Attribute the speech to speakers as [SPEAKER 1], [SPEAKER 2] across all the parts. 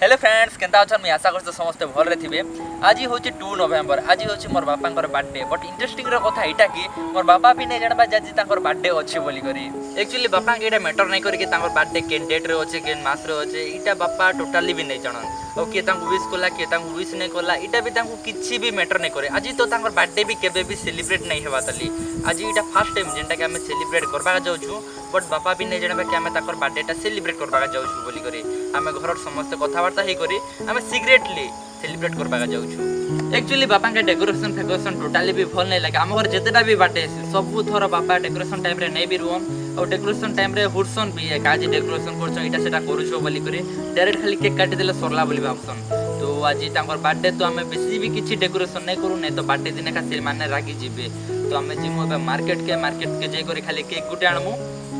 [SPEAKER 1] Hello friends Kenta अछन मैं आशा करछ समस्त भल रे थिबे। आज होची 2 नवंबर। आज होची मोर बापांकर बर्थडे। बट इंटरेस्टिंग रो कथा एटा कि मोर बापा भी नै जानबा जाजी तांकर बर्थडे अछि बोली करी। एक्चुअली बापा के एटा मैटर नै करी कि तांकर बर्थडे केन डेट रे अछि केन मास रे अछि एटा बापा टोटली भी नै जानन। ओ के तांको विश कोला के तांको विश नै कोला एटा भी तांको किछि भी मैटर नै करे। आज तो तांकर बर्थडे भी केबे भी सेलिब्रेट नै हेबा तली। आज एटा फर्स्ट टाइम जेंटा के हम सेलिब्रेट करबा जाउछु। बट बापा भी नै जानबा कि हम तांकर बर्थडे टा सेलिब्रेट करबा जाउछु बोली करी। हम घर समस्त कथावार्ता हे करी हम सिक्रेटली सेलिब्रेट करबा जाउछु। एक्चुअली बापा के डेकोरेशन टोटली भी भल नै लागे। हम घर जेतेटा भी बर्थडे सब थोर बापा डेकोरेशन टाइम रे नै भी रुम और डेकोरेशन टाइम रे हुडसन भी है काजी डेकोरेशन करछो इटा सेटा करूछो बोली करी डायरेक्ट खाली केक काटी देले सरला बोली भाबसन। तो आज तांकर बर्थडे तो हमें बेसी भी किछि डेकोरेशन नै करू नै तो बर्थडे दिन का से माने रागी जिबे। तो हमें जिमु मार्केट के जे करी खाली केक गुटे आनमु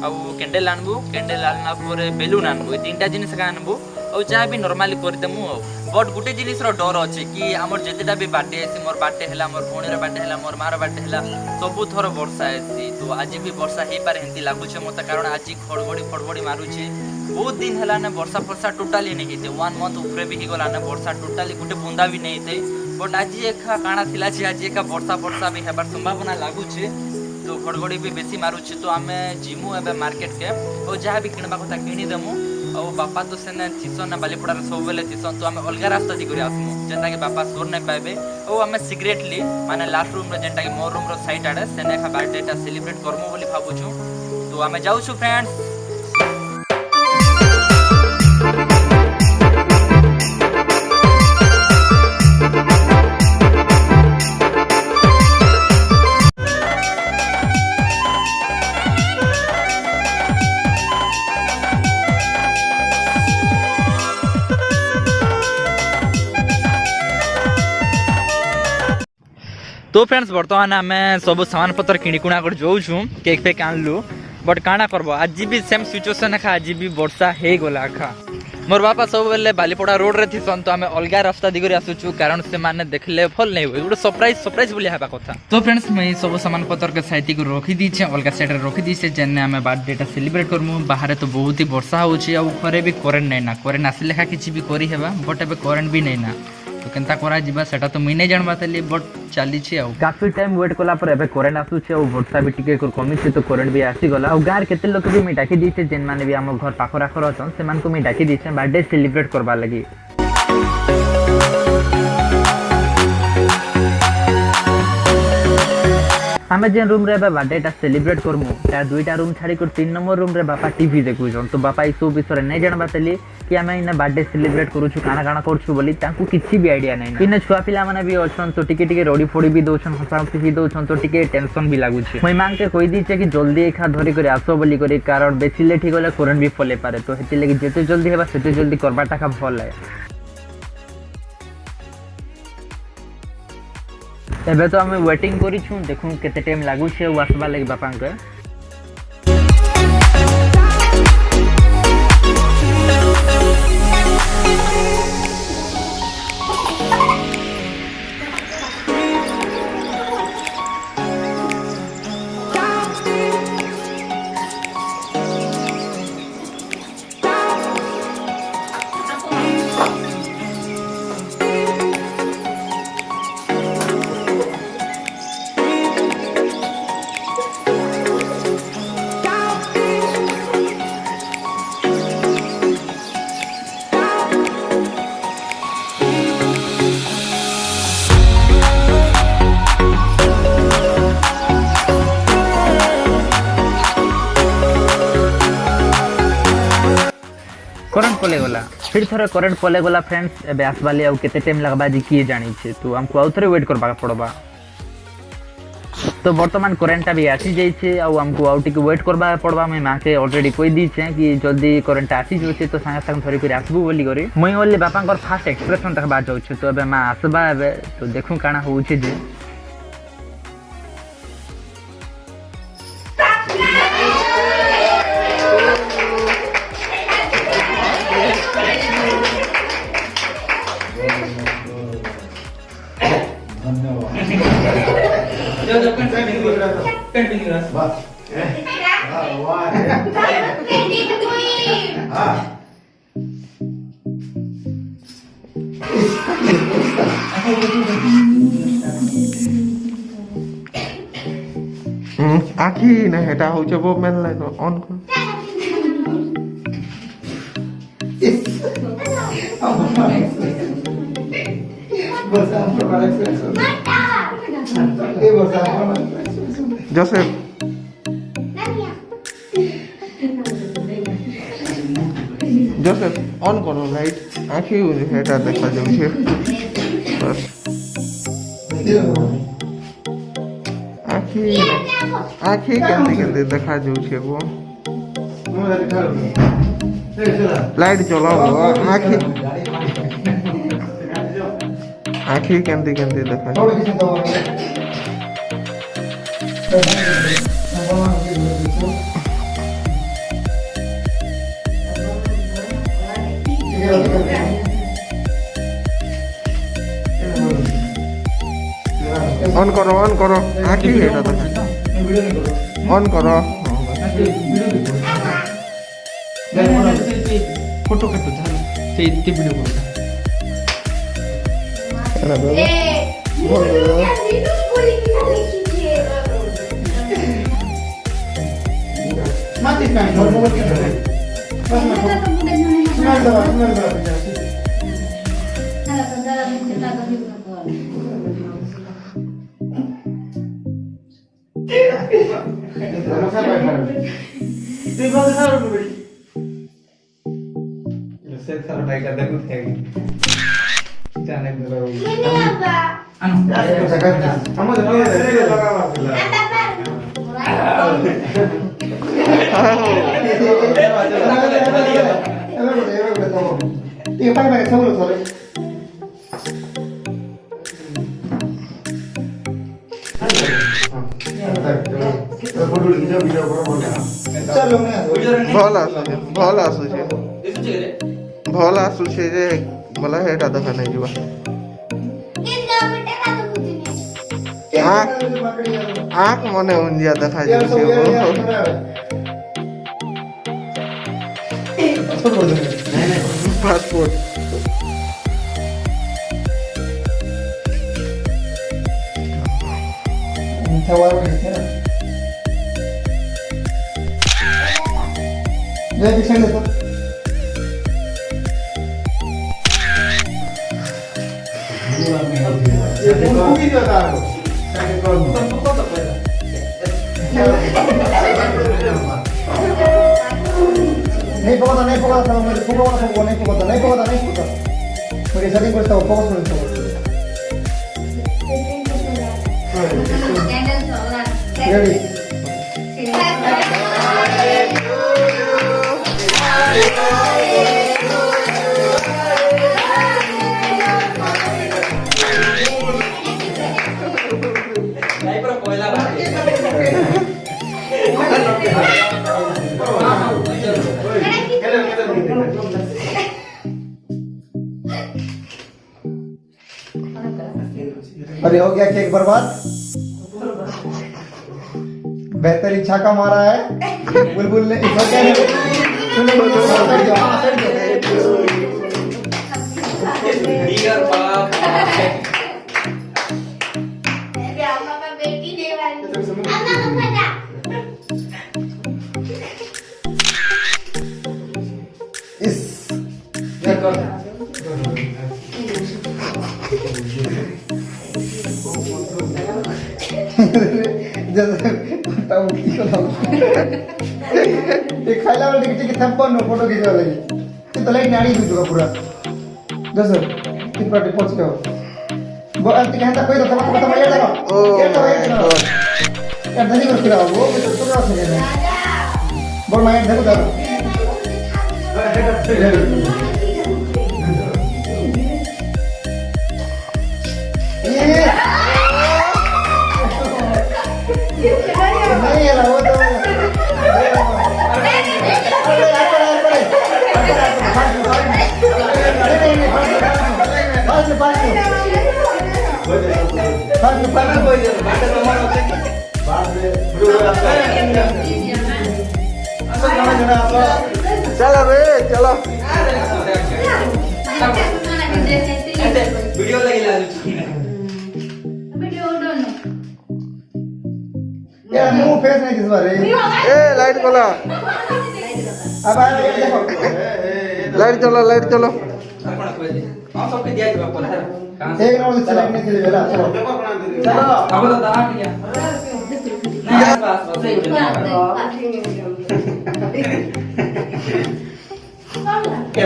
[SPEAKER 1] आउ कैंडल आनबु कैंडल आनना परे बेलून आनबु तीनटा जिनिस का आनबु और जहाँ भी नॉर्मली कर देमु। बट गुटे जिनिस रो डर अछि कि हमर जेतेटा भी बर्थडे है मोर बर्थडे हैला मोर भोणीर बर्थडे हैला मोर मार बर्थडे हैला सब थोर वर्षा है। तो आज भी वर्षा हे पारे हेंती लागु छे मते कारण आज खड़बड़ी मारू छे। बहुत दिन हैला ने वर्षा टोटली नै हेते 1 मंथ ऊपर भी हे गला ने वर्षा टोटली गुटे बुंदा भी नै हेते। बट आज एखा काना थिला छी आज एखा वर्षा भी हेबार संभावना लागु छे। तो खड़गड़ी भी बेसी मारू छे। तो आमे जिमु एबे मार्केट के और जहाँ भी किणबा कथा किणी देमु और बापा तो सेने चिसन ना बालीपड़ा सब बेले चिसन। तो आमे अलगा रास्ता दी करी आसमु जेंता कि बापा सोर नै पाइबे और आमे सिक्रेटली माने लास्ट रूम रे जेंता कि मोर रूम रो साइड आडे सेने खा बर्थडे टा सेलिब्रेट करमु बोली भाबुछु। तो आमे जाउछु फ्रेंड्स। तो फ्रेंड्स बर्तमान आम सब सामान पत्र किणीकुणा कर जाऊँ केक फेक आनलु। बट काଣା करब आज भी सेम सिचुएसन एखा आज भी वर्षा हे गला एखा। मोर बापा सब बेले बालीपड़ा रोड रे थिसन तो आमे अलगा रास्ता दिगरी आसुछु कारण से माने देखले भल नै होय गुटे सरप्राइज बोली हेबा कथा। तो फ्रेंड्स मैं सब सामान पत्र के साइती को रखी दी छे अलगा साइड रे रखी दी छे जेने आमे बर्थडे टा सेलिब्रेट करमु। बाहर तो बहुत ही वर्षा होची आ घरे भी करेंट नै ना करेंट आसिले खा किछि भी करी हेबा बट एबे करेंट भी नै ना। तो केनता करा जिबा सेटा तो मुई नै जानबा तली बट चली छी आ काफी टाइम वेट कला पर एबे करेंट आसु छी आ वर्षा भी टिके कमी छी तो करेंट भी आसी गला। और गार केते लोक भी मैं डाकी दी छे जेन माने भी हम घर पाखर आखर अछन से मान को मैं डाकी दी छे बर्थडे सेलिब्रेट करबा लागि। हमें जेन रूम रे बर्थडे टा सेलिब्रेट करमु ता दुईटा रूम छाड़ी कर 3 नंबर रूम रे बापा टीवी देखु छन। तो बापा इसो विषय नै जानबा तली कि हमें इने बर्थडे सेलिब्रेट करूछु काना करछु बोली तांकु किछि भी आईडिया नै। इने छुआ पिला माने भी अछन तो टिके रोडी फोडी भी दोछन हसाउती भी दोछन तो टिके टेंशन भी लागु छै। मैं मांग के कहि दी छे कि जल्दी एखा धरि करे आसो बोली करी कारण बेसी लेट गले करंट भी फले पारे। तो हेति लागि जेते जल्दी हेबा सेते जल्दी करबाटा का भल है। एबे तो हमें वेटिंग करी छु देखू केते टाइम लागु छे आसबा लागि बापा के। करंट पले गला फिर थोड़े करंट पले गला फ्रेंड्स एबे आसबाले आउ केते टाइम लगबा जी किए जानी छे। तो हमको आउ थोड़े वेट करबा पड़बा। तो वर्तमान करंट भी आसी जाई छे आउ हमको आउ टिके वेट करबा पड़बा। मैं मां के ऑलरेडी कोई दी छे कि जल्दी करंट आसी जोछे तो संगे संग थोड़ी कर आसबू बोली करी। मैं ओले बापा कर फास्ट एक्सप्रेशन देखबा जाउ छे। तो एबे मां आसबा एबे तो देखू काना होउ छे जे
[SPEAKER 2] আখি না এটা হচ্ছে বো মেন লাইট অন কর জোসেফ জোসেফ অন করো লাইট আখি এটা দেখা যাচ্ছে আখি আখি কেমনে কেমনে দেখা যাচ্ছে গো লাইট চলাও আখি আখি কেমনে কেমনে দেখা অন করো আখি এটা দেখা অন করো
[SPEAKER 1] फोटो कटो झालं ते व्हिडिओ ଭଲ ଆସୁଛି ଯେ ବୋଲେ ହେଟା ଦେଖା ନାଇଁ ଯିବା आँख मने उंजिया देखा जाଉଛି पासपोर्ट
[SPEAKER 3] नहीं पकड़ा नहीं पकड़ा मेरी सेटिंग करता हूँ फोकस करता हूँ रेडी अरे हो गया केक बर्बाद बेहतरीन छक्का मारा है बुलबुल ने खाइला वाला टिकट के थप्पड़ नो फोटो खींचवा लगी तो लाइट नाड़ी भी दूंगा पूरा जैसे किस पर पहुंच गया वो अंत कहता कोई तो तब तो मैं लगा ओ यार धनी कर फिरा वो तो क्या से है बोल मैं देखो दादा नहीं है वो तो
[SPEAKER 2] चलो बे चलो
[SPEAKER 1] वीडियो लगी
[SPEAKER 3] यार मुंह फेस नहीं दिस बार
[SPEAKER 2] ए लाइट खोला
[SPEAKER 3] अब आ ये देखो
[SPEAKER 2] लाइट चलो
[SPEAKER 1] हां सबके दिया दिबा पला
[SPEAKER 3] एक राउंड चला नहीं खेले बेला चलो
[SPEAKER 1] अब तो दाट गया नहीं बस सही
[SPEAKER 3] के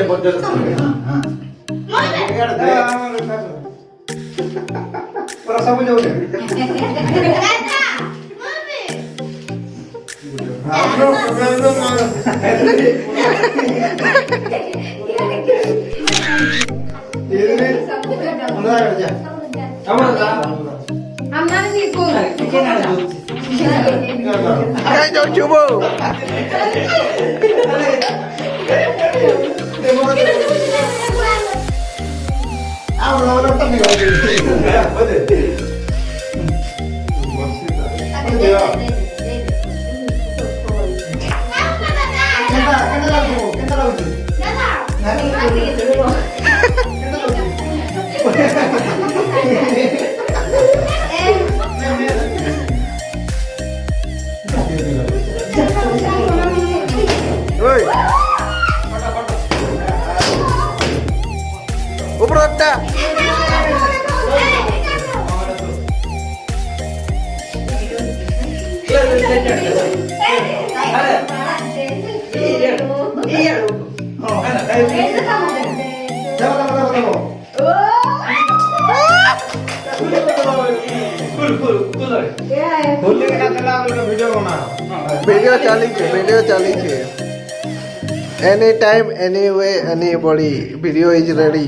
[SPEAKER 3] बदल हां पूरा सब जो
[SPEAKER 2] Kain jauh cuba. Woi. ऊपर रखता वीडियो चाली छे any time anyway anybody video is ready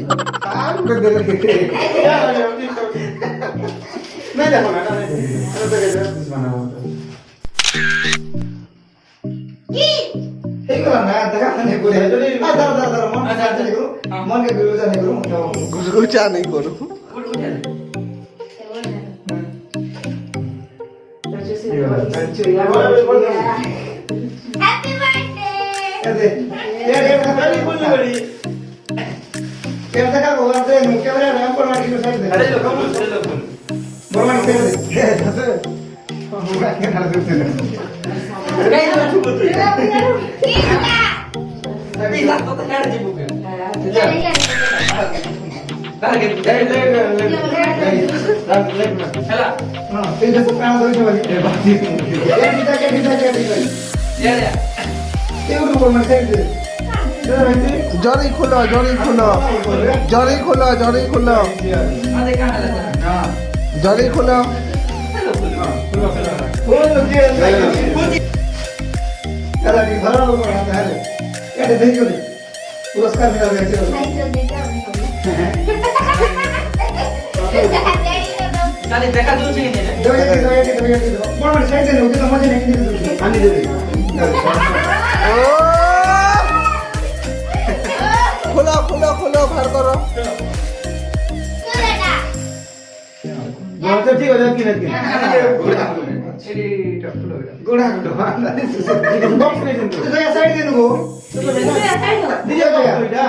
[SPEAKER 2] गुजगुचा नहीं करो
[SPEAKER 4] Happy
[SPEAKER 2] जरी खुलो जरी खुलो जरी खुलो जरी खुलो जरी खुलो
[SPEAKER 3] पुरस्कार मिला
[SPEAKER 1] देखा दूर से
[SPEAKER 2] खुलो खुलो खुलो बाहर करो
[SPEAKER 3] ठीक हो जाए कि गुड़ा बॉक्स में तो साइड दे दो दीजिए तो बेटा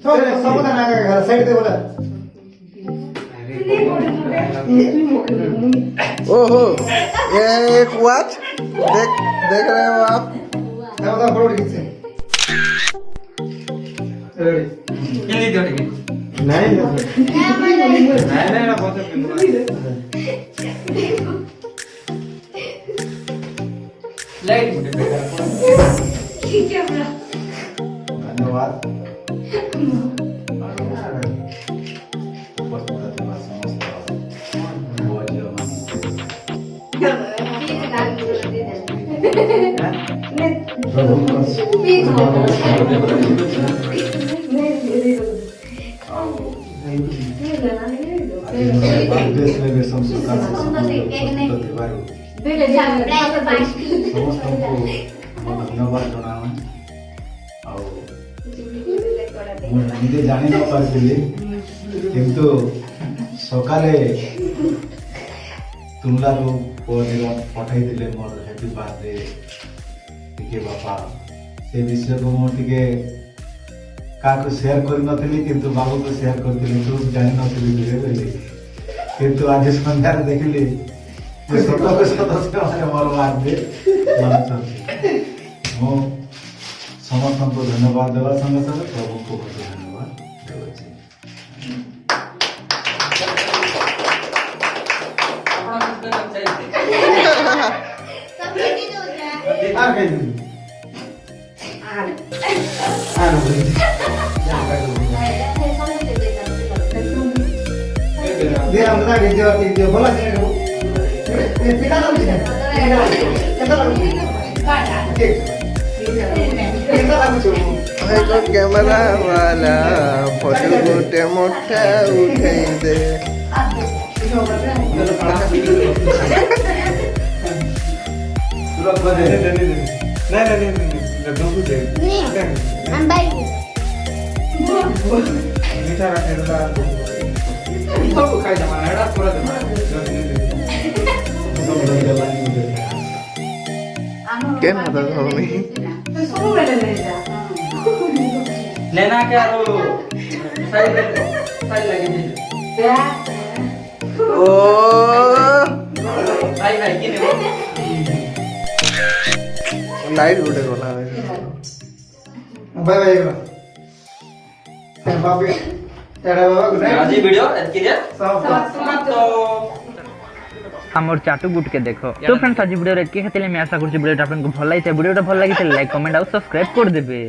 [SPEAKER 3] तो समाधान आ गया साइड दे बोला
[SPEAKER 2] ओहो ये एक वॉच देख रहे हो आप
[SPEAKER 3] दादा फॉरवर्ड कीजिए रेडी नहीं ना बहुत
[SPEAKER 1] लाइट
[SPEAKER 3] धन्यवाद
[SPEAKER 5] ନିଜେ ଜାଣି ନ ପାରିଥିଲି କିନ୍ତୁ ସକାଳେ ତୁମଲାରୁ ପୁଅ ପଠାଇଥିଲେ ମୋର ହ୍ୟାପି ବାର୍ଥଡେ ଟିକେ ବାପା ସେ ବିଷୟକୁ ମୁଁ ଟିକେ କାହାକୁ ସେୟାର କରିନଥିଲି କିନ୍ତୁ ବାବୁକୁ ସେୟାର କରିଥିଲି ତୁ ଜାଣିନଥିଲି ଭିଡ଼ିଓ ବୋଲି କିନ୍ତୁ ଆଜି ସନ୍ଧ୍ୟାରେ ଦେଖିଲି ଯେ ସତକୁ ସତ ସେମାନେ ମୋର ବାର୍ଥଡେ ମାନୁଛନ୍ତି ମୁଁ ସମସ୍ତଙ୍କୁ ଧନ୍ୟବାଦ ଦେବା ସଙ୍ଗେ ସଙ୍ଗେ ପ୍ରଭୁଙ୍କୁ ମଧ୍ୟ ଧନ୍ୟବାଦ ଦେଉଛି
[SPEAKER 2] कैमरा वाला फोटो गोटे मोटा उठे दे क्या ना मम्मी
[SPEAKER 1] लेना के आरो साइड लगे
[SPEAKER 2] ओ
[SPEAKER 1] भाई भाई किने
[SPEAKER 2] लाइट गुटे कोला
[SPEAKER 3] बाय बाय बाबू एड़ा बाबा गुड नाइट
[SPEAKER 1] आज वीडियो एतकी रे
[SPEAKER 3] सब
[SPEAKER 1] हमर चाटू गुट के देखो तो फ्रेंड्स आज वीडियो रे के हेतले मैं आशा करछि वीडियो आपन को भल लागिते वीडियो भल लागिते लाइक कमेंट और सब्सक्राइब कर देबे।